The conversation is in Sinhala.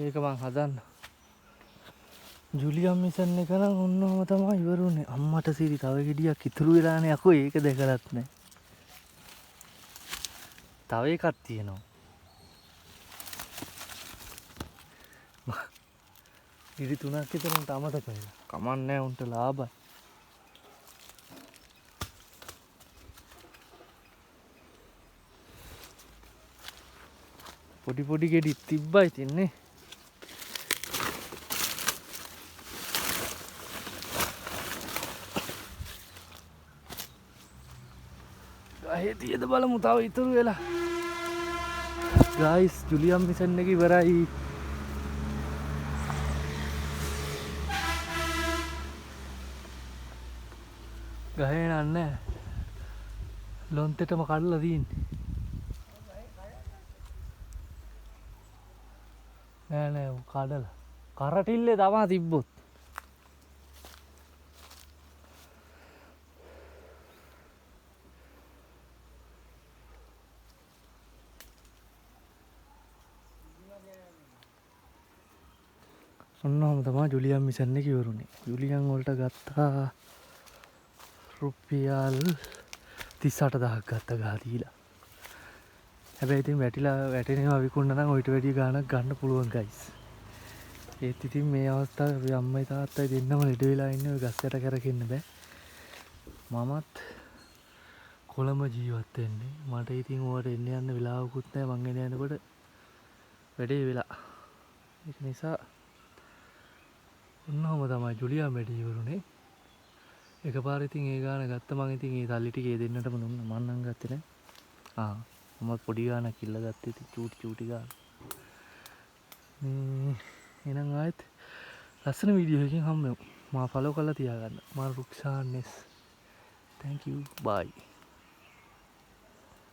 ඒක මං හදන්න. ජුලියම් මිෂන් එක නම් ඔන්නෝම තමයි ඉවරුනේ. අම්මට සිරි තව ගෙඩියක් ඉතුරු වෙලානේ අකෝ ඒක දැකලත් නෑ. තව එකක් තියෙනවා. ඉරි 3ක් විතර උන්ට අමතක වෙලා. කමන්නේ උන්ට ලාභයි. පොඩි පොඩි ගෙඩි තිබ්බයි තින්නේ. ගහේ තියද බලමු තව ඉතුරු වෙලා. ගයිස් ජුලියම් මිෂන් එක ඉවරයි. ගහේ නන්නේ. ලොන්තෙටම කඩලා තියෙන්නේ. නෑ කඩලා. කරටිල්ලේ තමා තිබ්බොත්. ඔන්නෝම තමයි ජුලියම් මිෂන් එක ඉවරුනේ. ජුලියම් වලට ගත්තා රුපියල් 38000ක් ගත්ත ගහ දීලා. හැබැයි ඉතින් වැටෙනවා විකුණන නම් ඔයිට වැඩි ගාණක් ගන්න පුළුවන් ගයිස්. ඒත් ඉතින් මේ අවස්ථාවේ අපි අම්මයි තාත්තයි දෙන්නම ලෙඩ වෙලා ඉන්නේ ඔය ගස් යට කරගෙන බෑ. මමත් කොළඹ ජීවත් වෙන්නේ. මට ඉතින් ඕවට එන්න යන්න වෙලාවකුත් නැහැ. මං එන යනකොට වැඩේ වෙලා. ඒක නිසා ඔන්නෝම තමයි ජුලියම් වැඩේ ඉවරුනේ. එකපාර ඉතින් ඒ ගාන ගත්ත මං ඉතින් ඒ සල්ලි ටික දෙන්නටම දුන්නා. මං නම් ගත්තේ නැහැ. මම පොඩි ගානක් ඉල්ල ගත්තේ ඉතින් චූටි ගාන. එහෙනම් ආයෙත් ලස්සන වීඩියෝ එකකින් හම්බෙමු. මා ෆලෝ කරලා තියාගන්න. මා රුක්ෂාන් නෙස්. Thank you. Bye.